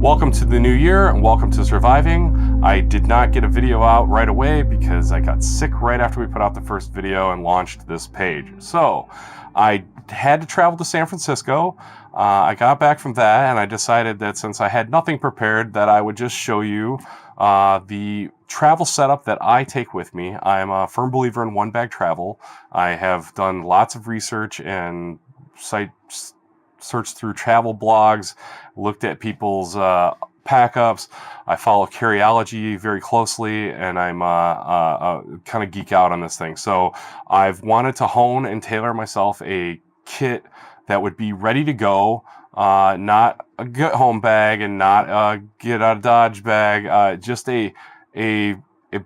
Welcome to the new year and welcome to surviving. I did not get a video out right away because I got sick right after we put out the first video and launched this page. So I had to travel to San Francisco. I got back from that and I decided that since I had nothing prepared that I would just show you the travel setup that I take with me. I'm a firm believer in one bag travel. I have done lots of research and searched through travel blogs, looked at people's pack-ups. I follow Carryology very closely, and I'm kind of geek out on this thing. So I've wanted to hone and tailor myself a kit that would be ready to go, not a get home bag and not a get out of Dodge bag, just a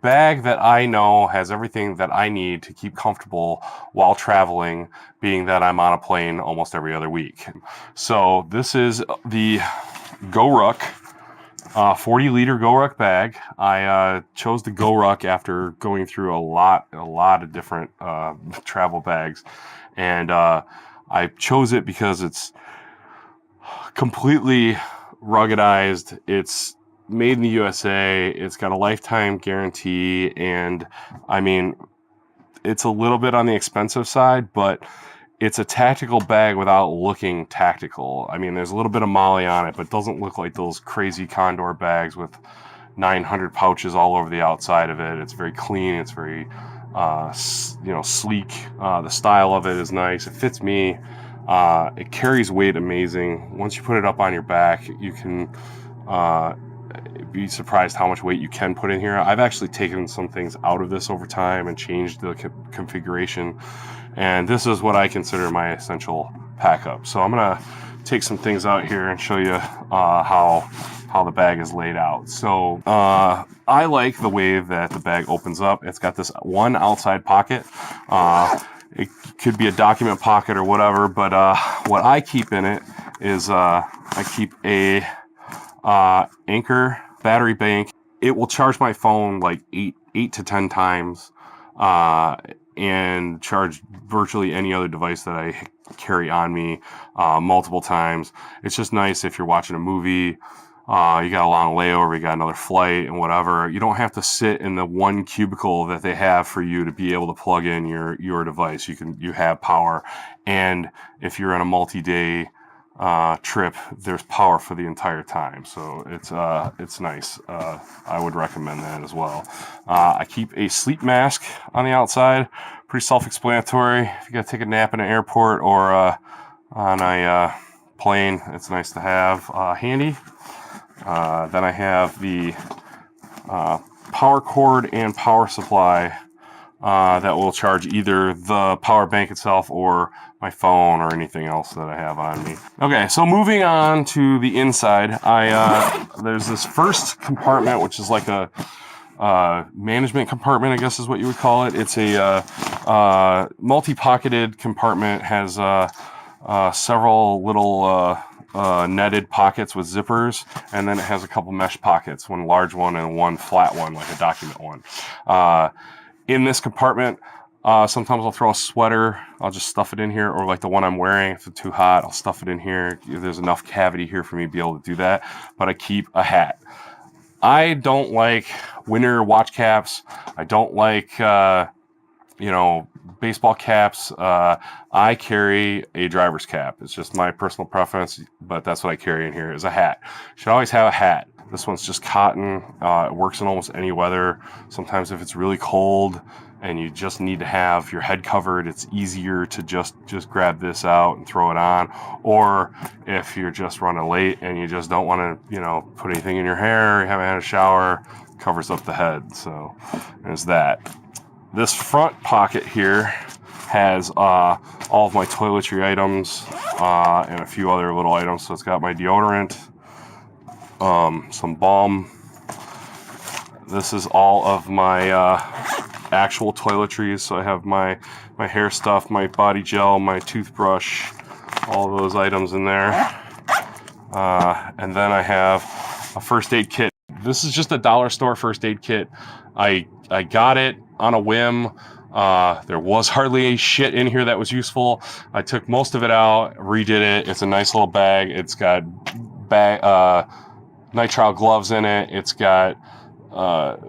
bag that I know has everything that I need to keep comfortable while traveling, being that I'm on a plane almost every other week. So this is the GoRuck 40-liter GoRuck bag. I chose the GoRuck after going through a lot of different travel bags, and I chose it because it's completely ruggedized. It's made in the USA. It's got a lifetime guarantee, and I mean, it's a little bit on the expensive side, but it's a tactical bag without looking tactical. I mean, there's a little bit of Molly on it, but it doesn't look like those crazy Condor bags with 900 pouches all over the outside of it. It's very clean. It's very, sleek. The style of it is nice. It fits me. It carries weight amazing. Once you put it up on your back, you can be surprised how much weight you can put in here. I've actually taken some things out of this over time and changed the configuration, and this is what I consider my essential pack up. So I'm gonna take some things out here and show you how the bag is laid out. So I like the way that the bag opens up. It's got this one outside pocket. It could be a document pocket or whatever, but what I keep in it is I keep a Anker battery bank. It will charge my phone like 8 to 10 times and charge virtually any other device that I carry on me multiple times. It's just nice if you're watching a movie, you got a long layover, you got another flight and whatever. You don't have to sit in the one cubicle that they have for you to be able to plug in your device. You have power, and if you're on a multi-day trip, there's power for the entire time, so it's nice. I would recommend that as well. I keep a sleep mask on the outside. Pretty self-explanatory. If you gotta take a nap in an airport or on a plane, it's nice to have handy. Then I have the power cord and power supply that will charge either the power bank itself or my phone or anything else that I have on me. Okay, so moving on to the inside, there's this first compartment, which is like a management compartment, I guess is what you would call it. It's a multi-pocketed compartment, has several little netted pockets with zippers, and then it has a couple mesh pockets, one large one and one flat one, like a document one. In this compartment, sometimes I'll throw a sweater, I'll just stuff it in here, or like the one I'm wearing, if it's too hot, I'll stuff it in here. There's enough cavity here for me to be able to do that, but I keep a hat. I don't like winter watch caps. I don't like, baseball caps. I carry a driver's cap. It's just my personal preference, but that's what I carry in here is a hat. You should always have a hat. This one's just cotton. It works in almost any weather. Sometimes if it's really cold and you just need to have your head covered, it's easier to just grab this out and throw it on. Or if you're just running late and you just don't want to, put anything in your hair, you haven't had a shower, covers up the head. So there's that. This front pocket here has all of my toiletry items and a few other little items. So it's got my deodorant, some balm. This is all of my actual toiletries. So I have my hair stuff, my body gel, my toothbrush, all those items in there. And then I have a first aid kit. This is just a dollar store first aid kit. I got it on a whim. There was hardly a shit in here that was useful. I took most of it out, redid it. It's a nice little bag. It's got nitrile gloves in it. It's got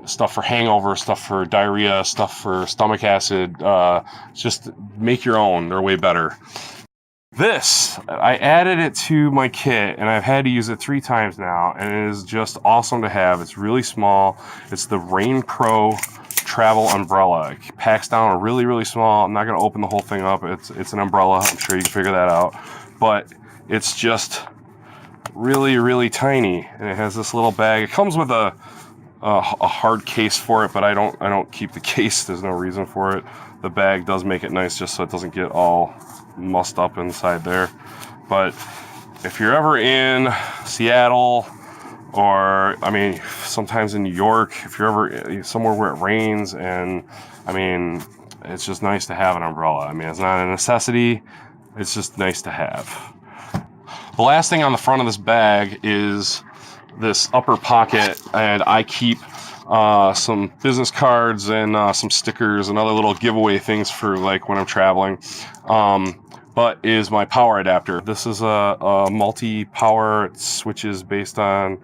stuff for hangover, stuff for diarrhea, stuff for stomach acid. Just make your own. They're way better. This, I added it to my kit, and I've had to use it 3 times now, and it is just awesome to have. It's really small. It's the Rain Pro travel umbrella. It packs down really, really small. I'm not going to open the whole thing up. It's an umbrella. I'm sure you can figure that out. But it's just really, really tiny, and it has this little bag. It comes with a hard case for it, but I don't keep the case. There's no reason for it. The bag does make it nice just so it doesn't get all mussed up inside there. But if you're ever in Seattle, or I mean sometimes in New York, if you're ever somewhere where it rains, and I mean it's just nice to have an umbrella. I mean, it's not a necessity, it's just nice to have. The last thing on the front of this bag is this upper pocket, and I keep some business cards and some stickers and other little giveaway things for like when I'm traveling. But is my power adapter. This is a multi-power. It switches based on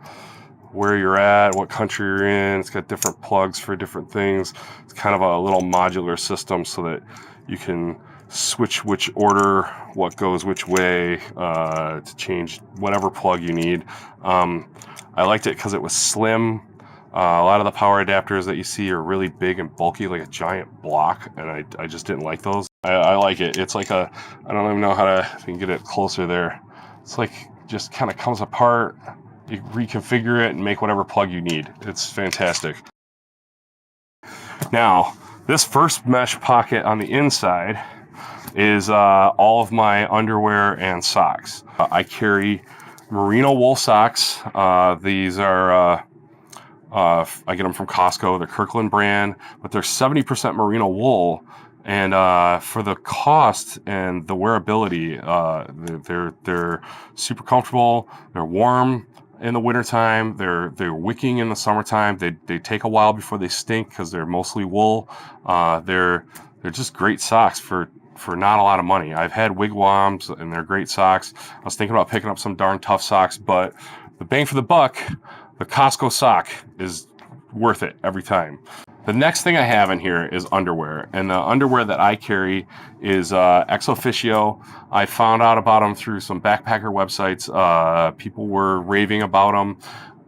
where you're at, what country you're in. It's got different plugs for different things. It's kind of a little modular system so that you can switch which order, what goes which way, to change whatever plug you need. I liked it because it was slim. A lot of the power adapters that you see are really big and bulky, like a giant block, and I just didn't like those. I like it. It's like I don't even know how to, if you can get it closer there. It's like just kind of comes apart. You reconfigure it and make whatever plug you need. It's fantastic. Now, this first mesh pocket on the inside is all of my underwear and socks. I carry Merino wool socks. These are, I get them from Costco. They're Kirkland brand, but they're 70% merino wool. And for the cost and the wearability, they're super comfortable. They're warm in the wintertime. They're wicking in the summertime. They take a while before they stink because they're mostly wool. They're just great socks for not a lot of money. I've had wigwams and they're great socks. I was thinking about picking up some darn tough socks, but the bang for the buck, the Costco sock is worth it every time. The next thing I have in here is underwear, and the underwear that I carry is ExOfficio. I found out about them through some backpacker websites. People were raving about them.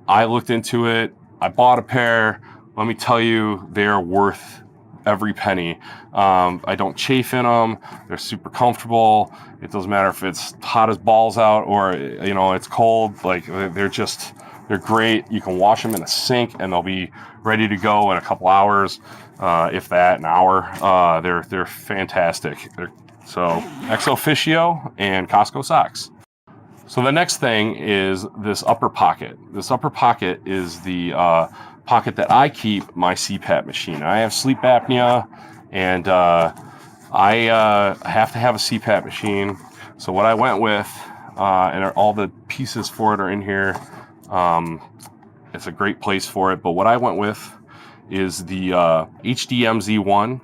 I looked into it. I bought a pair. Let me tell you, they are worth every penny. I don't chafe in them. They're super comfortable. It doesn't matter if it's hot as balls out or it's cold. Like they're great. You can wash them in a sink and they'll be ready to go in a couple hours, if that, an hour. They're fantastic. So ExOfficio and Costco socks. So the next thing is this upper pocket. This upper pocket is the pocket that I keep my CPAP machine. I have sleep apnea, and I have to have a CPAP machine. So what I went with, and all the pieces for it are in here. It's a great place for it, but what I went with is the HDM Z1.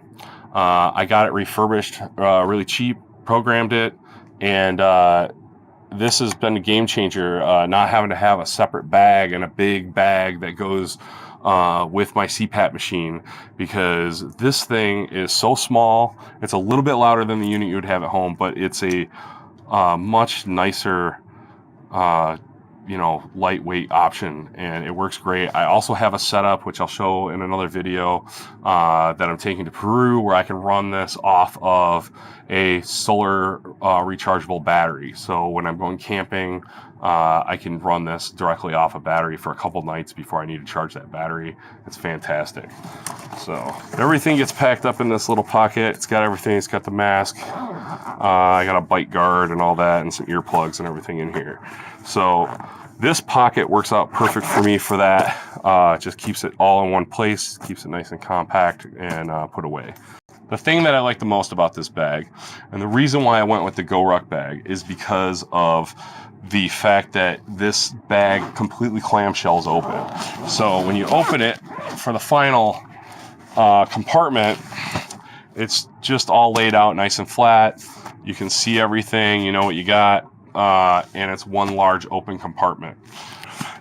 I got it refurbished really cheap, programmed it, and this has been a game changer, not having to have a separate bag and a big bag that goes with my CPAP machine, because this thing is so small. It's a little bit louder than the unit you would have at home, but it's a much nicer lightweight option, and it works great. I also have a setup, which I'll show in another video, that I'm taking to Peru, where I can run this off of a solar rechargeable battery. So when I'm going camping, I can run this directly off a battery for a couple nights before I need to charge that battery. It's fantastic. So everything gets packed up in this little pocket. It's got everything. It's got the mask. I got a bite guard and all that, and some earplugs and everything in here. So this pocket works out perfect for me for that. Just keeps it all in one place, keeps it nice and compact, and put away. The thing that I like the most about this bag, and the reason why I went with the GoRuck bag, is because of the fact that this bag completely clamshells open. So when you open it for the final compartment, it's just all laid out nice and flat. You can see everything, you know what you got, and it's one large open compartment.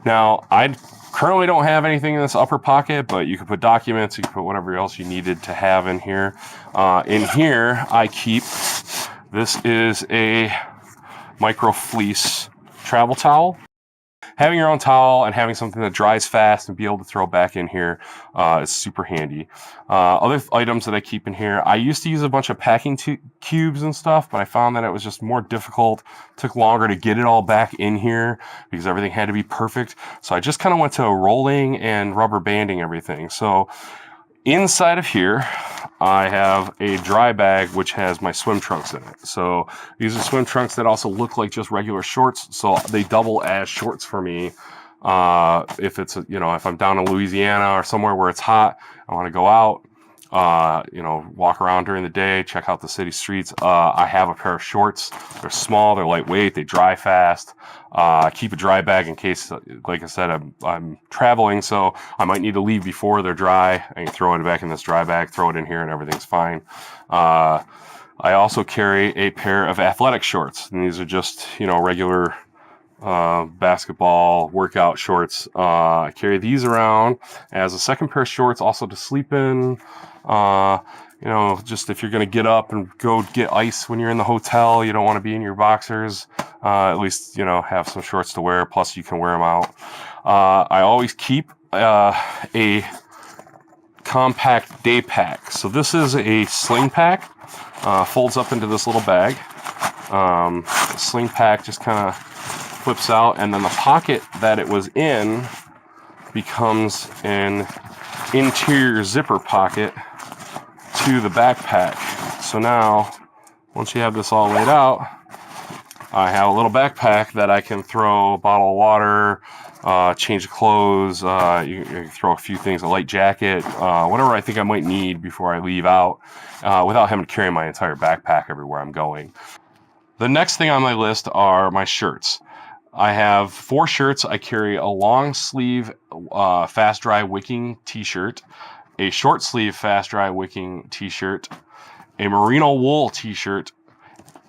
Now, I currently don't have anything in this upper pocket, but you can put documents, you can put whatever else you needed to have in here. In here, I keep, this is a micro fleece travel towel. Having your own towel and having something that dries fast and be able to throw back in here is super handy. Other items that I keep in here, I used to use a bunch of packing cubes and stuff, but I found that it was just more difficult. Took longer to get it all back in here because everything had to be perfect. So I just kind of went to rolling and rubber banding everything. So inside of here, I have a dry bag which has my swim trunks in it. So these are swim trunks that also look like just regular shorts, so they double as shorts for me. If it's, you know, if I'm down in Louisiana or somewhere where it's hot, I want to go out, you know, walk around during the day, check out the city streets. I have a pair of shorts. They're small, they're lightweight, they dry fast. I keep a dry bag in case, like I said, I'm traveling, so I might need to leave before they're dry. I can throw it back in this dry bag, throw it in here, and everything's fine. I also carry a pair of athletic shorts, and these are just, you know, regular basketball workout shorts. I carry these around as a second pair of shorts, also to sleep in. You know, just if you're going to get up and go get ice when you're in the hotel, you don't want to be in your boxers. At least, you know, have some shorts to wear. Plus, you can wear them out. I always keep a compact day pack. So this is a sling pack. Folds up into this little bag. The sling pack just kind of flips out, and then the pocket that it was in becomes an interior zipper pocket to the backpack. So now, once you have this all laid out, I have a little backpack that I can throw a bottle of water, change of clothes, you can throw a few things, a light jacket, whatever I think I might need before I leave out, without having to carry my entire backpack everywhere I'm going. The next thing on my list are my shirts. I have 4 shirts. I carry a long sleeve fast dry wicking t-shirt, a short sleeve fast dry wicking t-shirt, a merino wool t-shirt,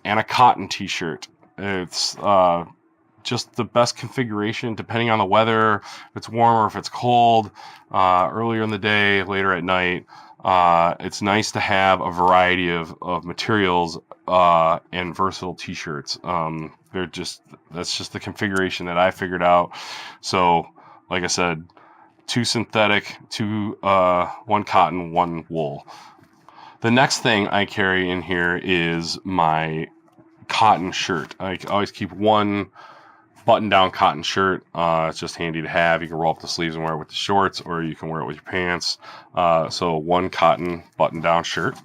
and a cotton t-shirt. It's just the best configuration depending on the weather, if it's warm or if it's cold, earlier in the day, later at night. It's nice to have a variety of materials and versatile t-shirts. That's just the configuration that I figured out. So, like I said, 2 synthetic, 1 cotton, 1 wool. The next thing I carry in here is my cotton shirt. I always keep 1 button-down cotton shirt. It's just handy to have. You can roll up the sleeves and wear it with the shorts, or you can wear it with your pants. So 1 cotton button-down shirt.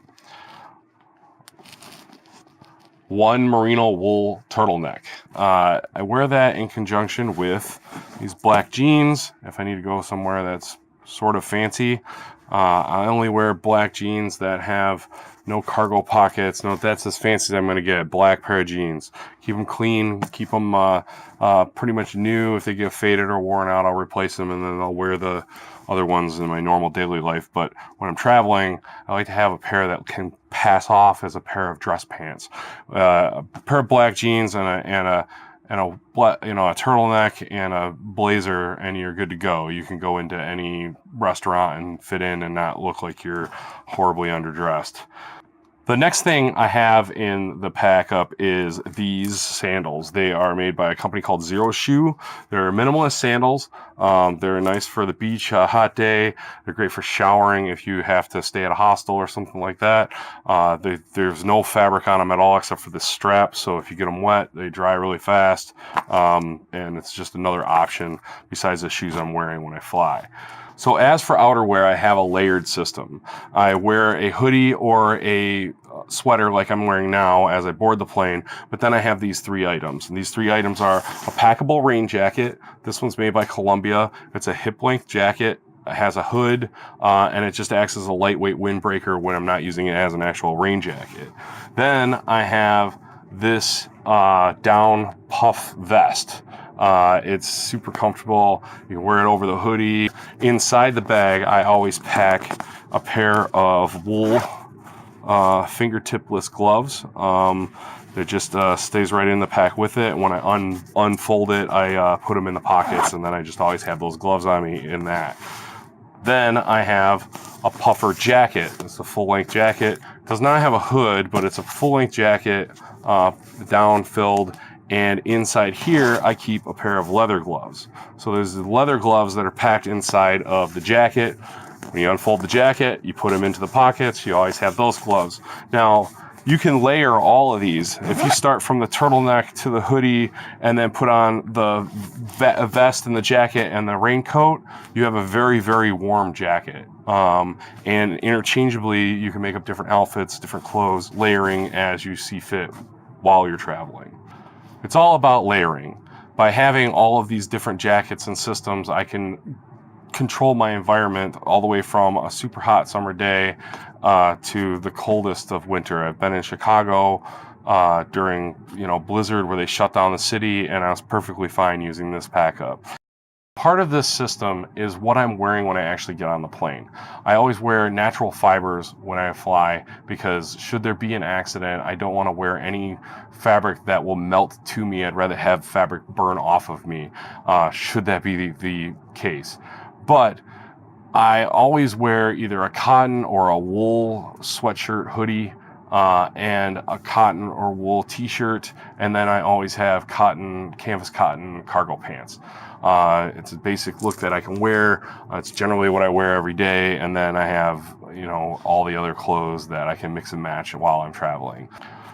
1 merino wool turtleneck. I wear that in conjunction with these black jeans. If I need to go somewhere that's sort of fancy, I only wear black jeans that have no cargo pockets. No, that's as fancy as I'm going to get. Black pair of jeans. Keep them clean. Keep them pretty much new. If they get faded or worn out, I'll replace them, and then I'll wear the other ones in my normal daily life. But when I'm traveling, I like to have a pair that can pass off as a pair of dress pants. A pair of black jeans and a turtleneck and a blazer, and you're good to go. You can go into any restaurant and fit in and not look like you're horribly underdressed. The next thing I have in the pack up is these sandals. They are made by a company called Zero Shoe. They're minimalist sandals. They're nice for the beach, a hot day. They're great for showering if you have to stay at a hostel or something like that. There's no fabric on them at all except for the strap, so if you get them wet, they dry really fast. And it's just another option besides the shoes I'm wearing when I fly. So as for outerwear, I have a layered system. I wear a hoodie or a sweater like I'm wearing now as I board the plane, but then I have these 3 items. And these 3 items are a packable rain jacket. This one's made by Columbia. It's a hip-length jacket. It has a hood, and it just acts as a lightweight windbreaker when I'm not using it as an actual rain jacket. Then I have this down puff vest. It's super comfortable. You can wear it over the hoodie. Inside the bag, I always pack a pair of wool fingertipless gloves. It just stays right in the pack with it. When I unfold it, I put them in the pockets, and then I just always have those gloves on me in that. Then I have a puffer jacket. It's a full-length jacket. It does not have a hood, but it's a full-length jacket, down-filled. And inside here, I keep a pair of leather gloves. So there's the leather gloves that are packed inside of the jacket. When you unfold the jacket, you put them into the pockets. You always have those gloves. Now, you can layer all of these. If you start from the turtleneck to the hoodie and then put on the vest and the jacket and the raincoat, you have a very, very warm jacket. And interchangeably, you can make up different outfits, different clothes, layering as you see fit while you're traveling. It's all about layering. By having all of these different jackets and systems, I can control my environment all the way from a super hot summer day to the coldest of winter. I've been in Chicago during blizzard where they shut down the city, and I was perfectly fine using this pack up. Part of this system is what I'm wearing when I actually get on the plane. I always wear natural fibers when I fly because should there be an accident, I don't want to wear any fabric that will melt to me. I'd rather have fabric burn off of me, should that be the case. But I always wear either a cotton or a wool sweatshirt, hoodie, and a cotton or wool t-shirt, and then I always have canvas cotton cargo pants. It's a basic look that I can wear. It's generally what I wear every day, and then I have all the other clothes that I can mix and match while I'm traveling.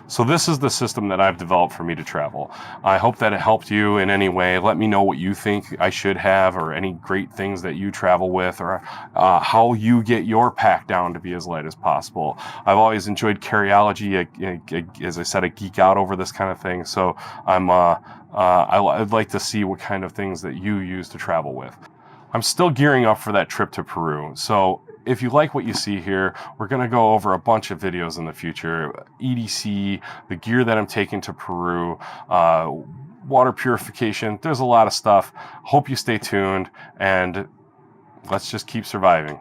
So this is the system that I've developed for me to travel. I hope that it helped you in any way. Let me know what you think I should have, or any great things that you travel with, or how you get your pack down to be as light as possible. I've always enjoyed carryology. As I said, I geek out over this kind of thing. So I'd like to see what kind of things that you use to travel with. I'm still gearing up for that trip to Peru. So if you like what you see here, we're going to go over a bunch of videos in the future. EDC, the gear that I'm taking to Peru, water purification. There's a lot of stuff. Hope you stay tuned, and let's just keep surviving.